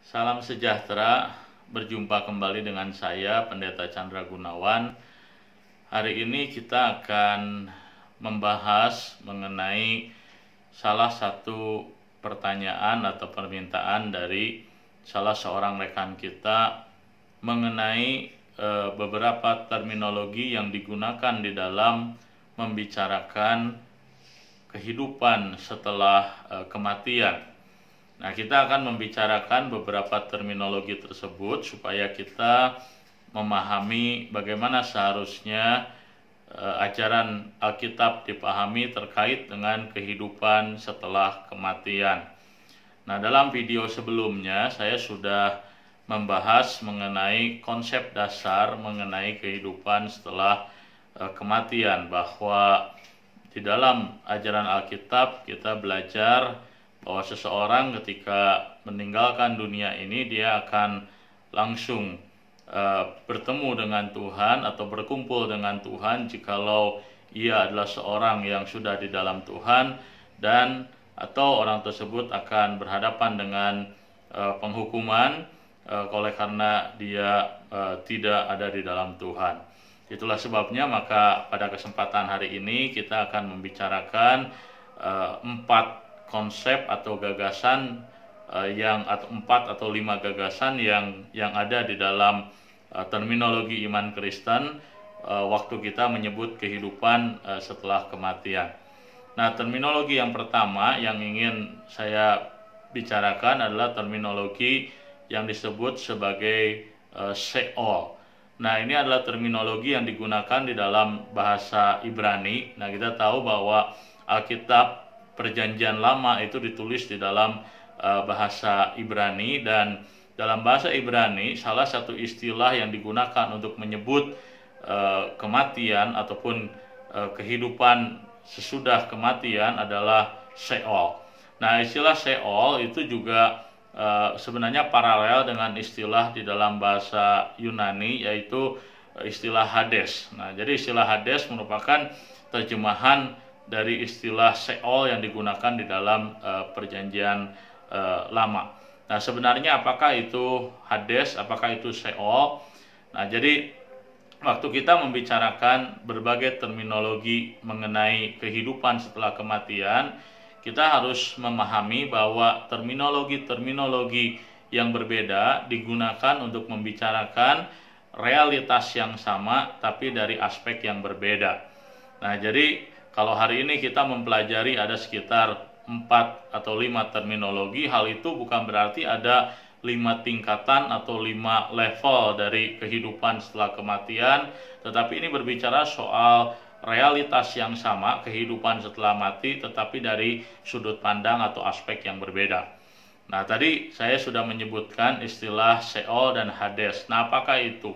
Salam sejahtera, berjumpa kembali dengan saya Pendeta Chandra Gunawan. Hari ini kita akan membahas mengenai salah satu pertanyaan atau permintaan dari salah seorang rekan kita mengenai beberapa terminologi yang digunakan di dalam membicarakan kehidupan setelah kematian. Nah, kita akan membicarakan beberapa terminologi tersebut supaya kita memahami bagaimana seharusnya ajaran Alkitab dipahami terkait dengan kehidupan setelah kematian. Nah, dalam video sebelumnya saya sudah membahas mengenai konsep dasar mengenai kehidupan setelah kematian, bahwa di dalam ajaran Alkitab kita belajar bahwa seseorang ketika meninggalkan dunia ini dia akan langsung bertemu dengan Tuhan atau berkumpul dengan Tuhan jikalau ia adalah seorang yang sudah di dalam Tuhan, dan atau orang tersebut akan berhadapan dengan penghukuman oleh karena dia tidak ada di dalam Tuhan. Itulah sebabnya maka pada kesempatan hari ini kita akan membicarakan 4 konsep atau gagasan atau 4 atau 5 gagasan yang ada di dalam terminologi iman Kristen waktu kita menyebut kehidupan setelah kematian. Nah, terminologi yang pertama yang ingin saya bicarakan adalah terminologi yang disebut sebagai Sheol. Nah, ini adalah terminologi yang digunakan di dalam bahasa Ibrani. Nah, kita tahu bahwa Alkitab Perjanjian Lama itu ditulis di dalam bahasa Ibrani, dan dalam bahasa Ibrani salah satu istilah yang digunakan untuk menyebut kematian ataupun kehidupan sesudah kematian adalah Sheol. Nah, istilah Sheol itu juga sebenarnya paralel dengan istilah di dalam bahasa Yunani, yaitu istilah Hades. Nah, jadi istilah Hades merupakan terjemahan dari istilah Sheol yang digunakan di dalam perjanjian lama. Nah, sebenarnya apakah itu Hades, apakah itu Sheol? Nah, jadi waktu kita membicarakan berbagai terminologi mengenai kehidupan setelah kematian, kita harus memahami bahwa terminologi-terminologi yang berbeda digunakan untuk membicarakan realitas yang sama tapi dari aspek yang berbeda. Nah, jadi kalau hari ini kita mempelajari ada sekitar 4 atau 5 terminologi, hal itu bukan berarti ada 5 tingkatan atau 5 level dari kehidupan setelah kematian, tetapi ini berbicara soal realitas yang sama, kehidupan setelah mati, tetapi dari sudut pandang atau aspek yang berbeda. Nah, tadi saya sudah menyebutkan istilah Sheol dan Hades. Nah, apakah itu?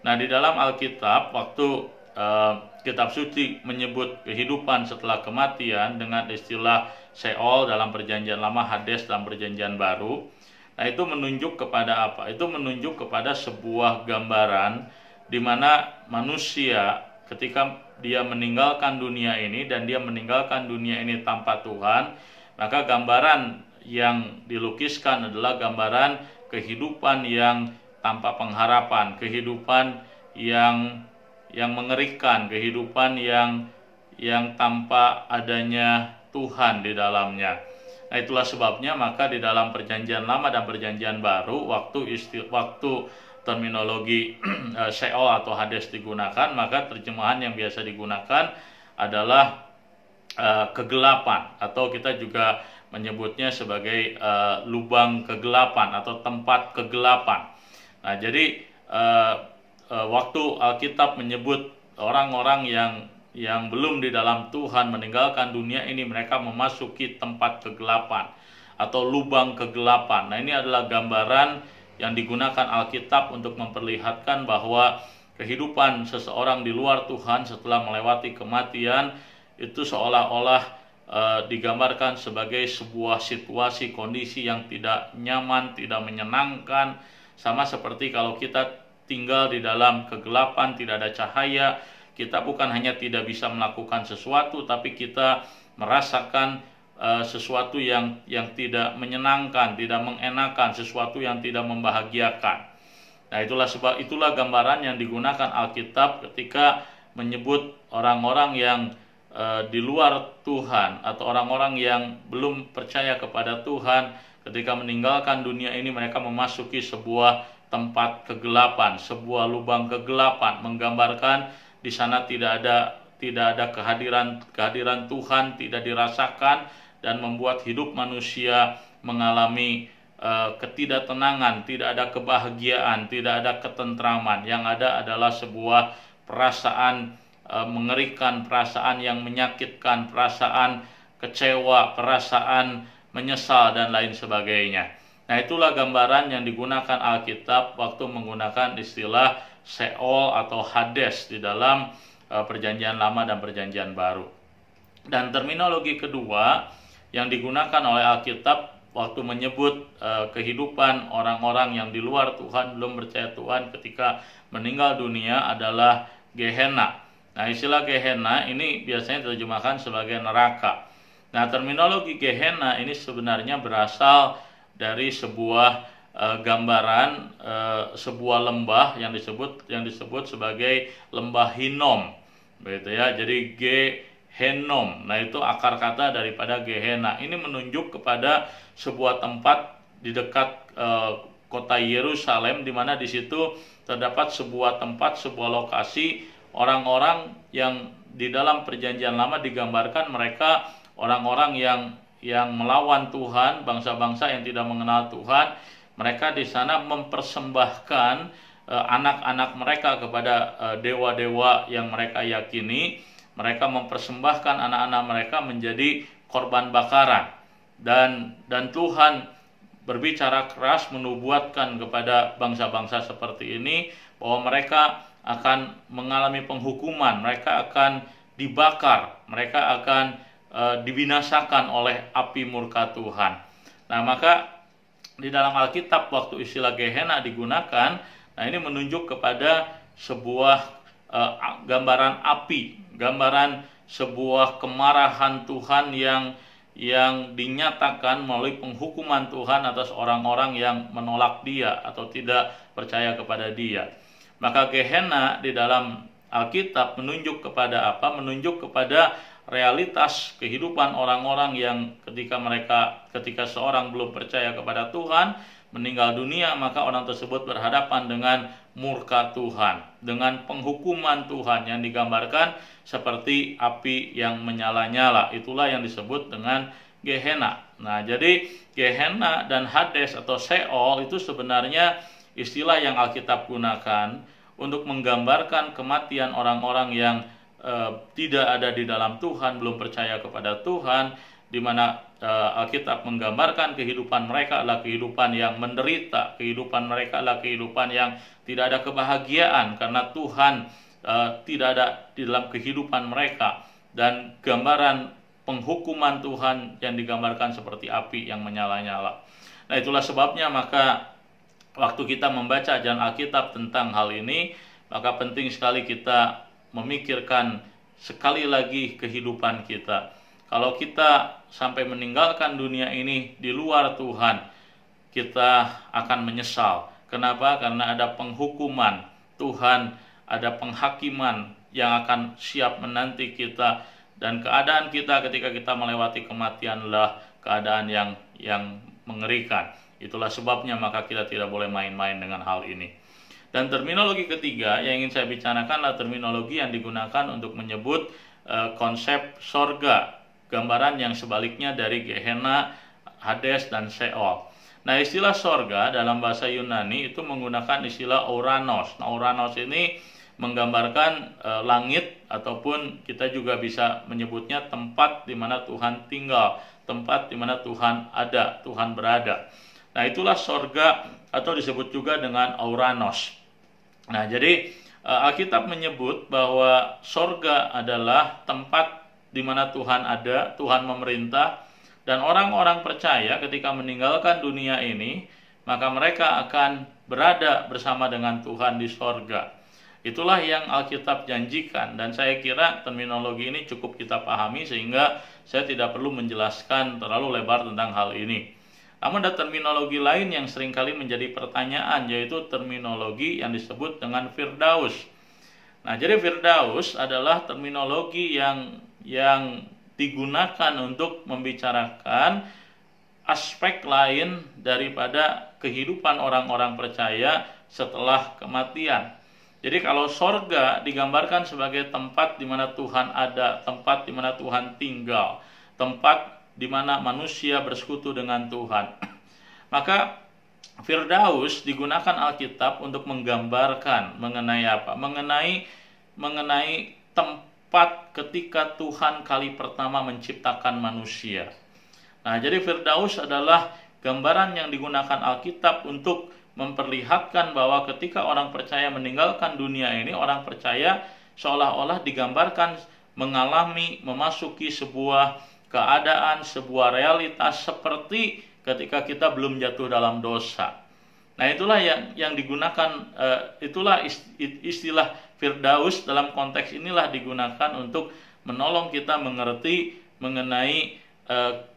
Nah, di dalam Alkitab waktu Kitab Suci menyebut kehidupan setelah kematian dengan istilah Sheol dalam Perjanjian Lama, Hades dalam Perjanjian Baru. Nah, itu menunjuk kepada apa? Itu menunjuk kepada sebuah gambaran di mana manusia ketika dia meninggalkan dunia ini dan dia meninggalkan dunia ini tanpa Tuhan, maka gambaran yang dilukiskan adalah gambaran kehidupan yang tanpa pengharapan, kehidupan yang mengerikan, kehidupan yang tanpa adanya Tuhan di dalamnya. Nah, itulah sebabnya maka di dalam Perjanjian Lama dan Perjanjian Baru waktu terminologi Sheol atau Hades digunakan, maka terjemahan yang biasa digunakan adalah kegelapan, atau kita juga menyebutnya sebagai lubang kegelapan atau tempat kegelapan. Nah, jadi waktu Alkitab menyebut orang-orang yang belum di dalam Tuhan meninggalkan dunia ini, mereka memasuki tempat kegelapan atau lubang kegelapan. Nah, ini adalah gambaran yang digunakan Alkitab untuk memperlihatkan bahwa kehidupan seseorang di luar Tuhan setelah melewati kematian itu seolah-olah digambarkan sebagai sebuah situasi, kondisi yang tidak nyaman, tidak menyenangkan, sama seperti kalau kita tinggal di dalam kegelapan, tidak ada cahaya. Kita bukan hanya tidak bisa melakukan sesuatu, tapi kita merasakan sesuatu yang tidak menyenangkan, tidak mengenakan, sesuatu yang tidak membahagiakan. Nah, itulah gambaran yang digunakan Alkitab ketika menyebut orang-orang yang di luar Tuhan atau orang-orang yang belum percaya kepada Tuhan. Ketika meninggalkan dunia ini, mereka memasuki sebuah tempat kegelapan, sebuah lubang kegelapan, menggambarkan di sana tidak ada kehadiran Tuhan, tidak dirasakan, dan membuat hidup manusia mengalami ketidaktenangan, tidak ada kebahagiaan, tidak ada ketentraman. Yang ada adalah sebuah perasaan mengerikan, perasaan yang menyakitkan, perasaan kecewa, perasaan menyesal, dan lain sebagainya. Nah, itulah gambaran yang digunakan Alkitab waktu menggunakan istilah Sheol atau Hades di dalam Perjanjian Lama dan Perjanjian Baru. Dan terminologi kedua yang digunakan oleh Alkitab waktu menyebut kehidupan orang-orang yang di luar Tuhan, belum percaya Tuhan ketika meninggal dunia adalah Gehenna. Nah, istilah Gehenna ini biasanya diterjemahkan sebagai neraka. Nah, terminologi Gehenna ini sebenarnya berasal dari sebuah gambaran sebuah lembah yang disebut sebagai lembah Hinnom, begitu ya. Jadi Gehenom. Nah, itu akar kata daripada Gehenna. Ini menunjuk kepada sebuah tempat di dekat kota Yerusalem, di mana di situ terdapat sebuah tempat, sebuah lokasi orang-orang yang di dalam Perjanjian Lama digambarkan mereka orang-orang yang melawan Tuhan, bangsa-bangsa yang tidak mengenal Tuhan. Mereka di sana mempersembahkan anak-anak mereka kepada dewa-dewa yang mereka yakini. Mereka mempersembahkan anak-anak mereka menjadi korban bakaran. Dan Tuhan berbicara keras, menubuatkan kepada bangsa-bangsa seperti ini bahwa mereka akan mengalami penghukuman, mereka akan dibakar, mereka akan dibinasakan oleh api murka Tuhan. Nah, maka di dalam Alkitab waktu istilah Gehenna digunakan, nah ini menunjuk kepada sebuah gambaran api, gambaran sebuah kemarahan Tuhan yang dinyatakan melalui penghukuman Tuhan atas orang-orang yang menolak Dia atau tidak percaya kepada Dia. Maka Gehenna di dalam Alkitab menunjuk kepada apa? Menunjuk kepada realitas kehidupan orang-orang yang ketika seorang belum percaya kepada Tuhan, meninggal dunia, maka orang tersebut berhadapan dengan murka Tuhan, dengan penghukuman Tuhan yang digambarkan seperti api yang menyala-nyala. Itulah yang disebut dengan Gehenna. Nah, jadi Gehenna dan Hades atau Sheol itu sebenarnya istilah yang Alkitab gunakan untuk menggambarkan kematian orang-orang yang tidak ada di dalam Tuhan, belum percaya kepada Tuhan, di mana Alkitab menggambarkan kehidupan mereka adalah kehidupan yang menderita, kehidupan mereka adalah kehidupan yang tidak ada kebahagiaan karena Tuhan tidak ada di dalam kehidupan mereka, dan gambaran penghukuman Tuhan yang digambarkan seperti api yang menyala-nyala. Nah, itulah sebabnya maka waktu kita membaca ajaran Alkitab tentang hal ini, maka penting sekali kita memikirkan sekali lagi kehidupan kita. Kalau kita sampai meninggalkan dunia ini di luar Tuhan, kita akan menyesal. Kenapa? Karena ada penghukuman Tuhan, ada penghakiman yang akan siap menanti kita, dan keadaan kita ketika kita melewati kematian adalah keadaan yang mengerikan. Itulah sebabnya maka kita tidak boleh main-main dengan hal ini. Dan terminologi ketiga yang ingin saya bicarakan adalah terminologi yang digunakan untuk menyebut konsep sorga, gambaran yang sebaliknya dari Gehenna, Hades, dan Sheol. Nah, istilah sorga dalam bahasa Yunani itu menggunakan istilah Ouranos. Nah, Ouranos ini menggambarkan langit, ataupun kita juga bisa menyebutnya tempat di mana Tuhan tinggal, tempat di mana Tuhan ada, Tuhan berada. Nah, itulah sorga atau disebut juga dengan Ouranos. Nah, jadi Alkitab menyebut bahwa sorga adalah tempat di mana Tuhan ada, Tuhan memerintah, dan orang-orang percaya ketika meninggalkan dunia ini, maka mereka akan berada bersama dengan Tuhan di sorga. Itulah yang Alkitab janjikan, dan saya kira terminologi ini cukup kita pahami sehingga saya tidak perlu menjelaskan terlalu lebar tentang hal ini. Namun ada terminologi lain yang seringkali menjadi pertanyaan, yaitu terminologi yang disebut dengan Firdaus. Nah, jadi Firdaus adalah terminologi yang digunakan untuk membicarakan aspek lain daripada kehidupan orang-orang percaya setelah kematian. Jadi kalau sorga digambarkan sebagai tempat di mana Tuhan ada, tempat di mana Tuhan tinggal, tempat di mana manusia bersekutu dengan Tuhan. Maka Firdaus digunakan Alkitab untuk menggambarkan mengenai apa? Mengenai tempat ketika Tuhan kali pertama menciptakan manusia. Nah, jadi Firdaus adalah gambaran yang digunakan Alkitab untuk memperlihatkan bahwa ketika orang percaya meninggalkan dunia ini, orang percaya seolah-olah digambarkan mengalami, memasuki sebuah keadaan, sebuah realitas seperti ketika kita belum jatuh dalam dosa. Nah, itulah yang digunakan, itulah istilah Firdaus dalam konteks inilah digunakan untuk menolong kita mengerti mengenai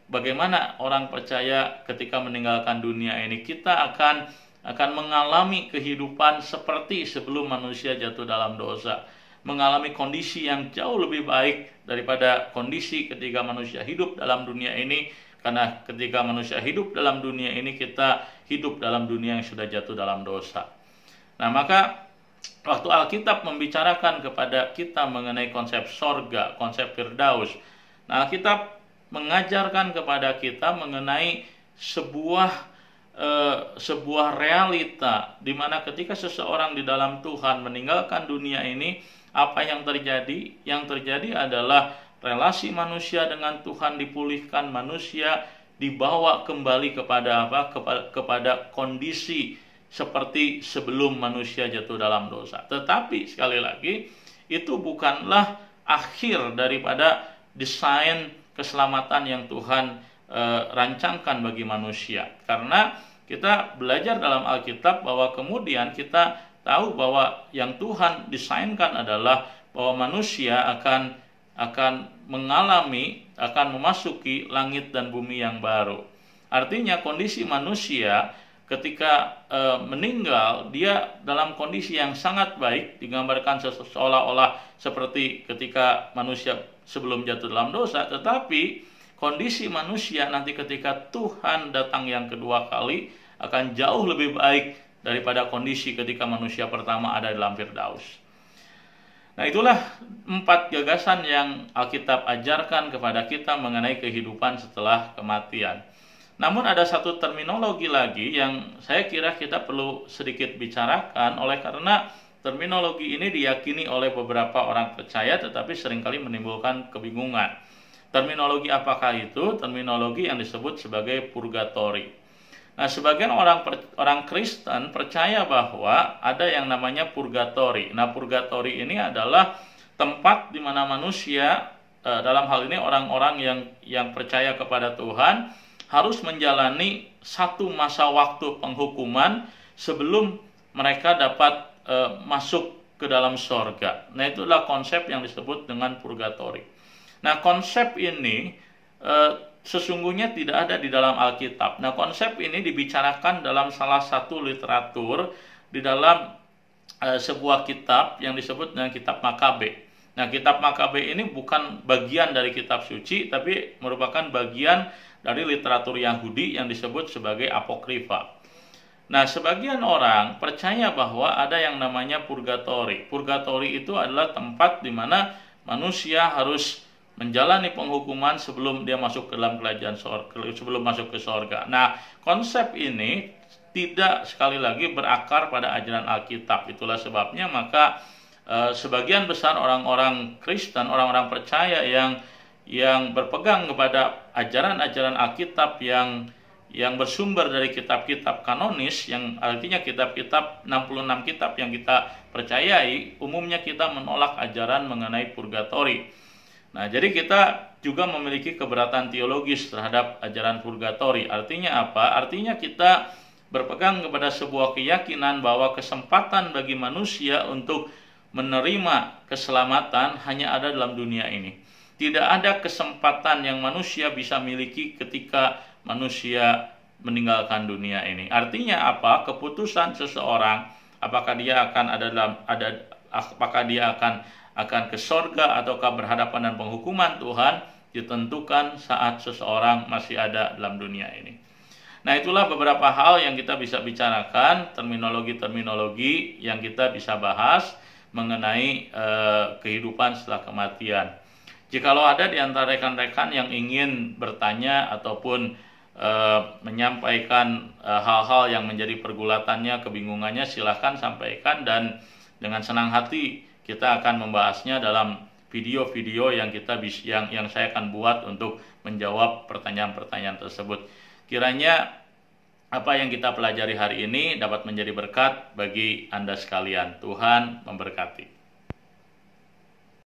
bagaimana orang percaya ketika meninggalkan dunia ini. Kita akan mengalami kehidupan seperti sebelum manusia jatuh dalam dosa, mengalami kondisi yang jauh lebih baik daripada kondisi ketika manusia hidup dalam dunia ini, karena ketika manusia hidup dalam dunia ini, kita hidup dalam dunia yang sudah jatuh dalam dosa. Nah, maka waktu Alkitab membicarakan kepada kita mengenai konsep sorga, konsep Firdaus, nah, Alkitab mengajarkan kepada kita mengenai sebuah realita di mana ketika seseorang di dalam Tuhan meninggalkan dunia ini, apa yang terjadi? Yang terjadi adalah relasi manusia dengan Tuhan dipulihkan, manusia dibawa kembali kepada apa? Kepada kondisi seperti sebelum manusia jatuh dalam dosa. Tetapi sekali lagi, itu bukanlah akhir daripada desain keselamatan yang Tuhan rancangkan bagi manusia. Karena kita belajar dalam Alkitab bahwa kemudian kita tahu bahwa yang Tuhan desainkan adalah bahwa manusia akan mengalami, akan memasuki langit dan bumi yang baru. Artinya kondisi manusia ketika meninggal, dia dalam kondisi yang sangat baik, digambarkan seolah-olah seperti ketika manusia sebelum jatuh dalam dosa. Tetapi kondisi manusia nanti ketika Tuhan datang yang kedua kali akan jauh lebih baik daripada kondisi ketika manusia pertama ada dalam Firdaus. Nah, itulah 4 gagasan yang Alkitab ajarkan kepada kita mengenai kehidupan setelah kematian. Namun ada satu terminologi lagi yang saya kira kita perlu sedikit bicarakan, oleh karena terminologi ini diyakini oleh beberapa orang percaya tetapi seringkali menimbulkan kebingungan. Terminologi apakah itu? Terminologi yang disebut sebagai purgatori. Nah, sebagian orang Kristen percaya bahwa ada yang namanya purgatori. Nah, purgatori ini adalah tempat di mana manusia, dalam hal ini orang-orang yang percaya kepada Tuhan, harus menjalani satu masa waktu penghukuman sebelum mereka dapat masuk ke dalam sorga. Nah, itulah konsep yang disebut dengan purgatori. Nah, konsep ini sesungguhnya tidak ada di dalam Alkitab. Nah, konsep ini dibicarakan dalam salah satu literatur di dalam sebuah kitab yang disebut dengan kitab Makabe. Nah, kitab Makabe ini bukan bagian dari kitab suci, tapi merupakan bagian dari literatur Yahudi yang disebut sebagai apokrifa. Nah, sebagian orang percaya bahwa ada yang namanya purgatori. Purgatori itu adalah tempat di mana manusia harus menjalani penghukuman sebelum dia masuk ke dalam kerajaan sorga, sebelum masuk ke sorga. Nah, konsep ini tidak, sekali lagi, berakar pada ajaran Alkitab. Itulah sebabnya maka sebagian besar orang-orang Kristen, orang-orang percaya yang berpegang kepada ajaran-ajaran Alkitab yang bersumber dari kitab-kitab kanonis, yang artinya kitab-kitab 66 kitab yang kita percayai, umumnya kita menolak ajaran mengenai purgatori. Nah, jadi kita juga memiliki keberatan teologis terhadap ajaran purgatori. Artinya apa? Artinya kita berpegang kepada sebuah keyakinan bahwa kesempatan bagi manusia untuk menerima keselamatan hanya ada dalam dunia ini. Tidak ada kesempatan yang manusia bisa miliki ketika manusia meninggalkan dunia ini. Artinya apa? Keputusan seseorang apakah dia akan apakah dia akan ke sorga ataukah berhadapan dengan penghukuman Tuhan ditentukan saat seseorang masih ada dalam dunia ini. Nah, itulah beberapa hal yang kita bisa bicarakan, terminologi-terminologi yang kita bisa bahas mengenai kehidupan setelah kematian. Jikalau ada di antara rekan-rekan yang ingin bertanya ataupun menyampaikan hal-hal yang menjadi pergulatannya, kebingungannya, silahkan sampaikan, dan dengan senang hati kita akan membahasnya dalam video-video yang saya akan buat untuk menjawab pertanyaan-pertanyaan tersebut. Kiranya apa yang kita pelajari hari ini dapat menjadi berkat bagi Anda sekalian. Tuhan memberkati.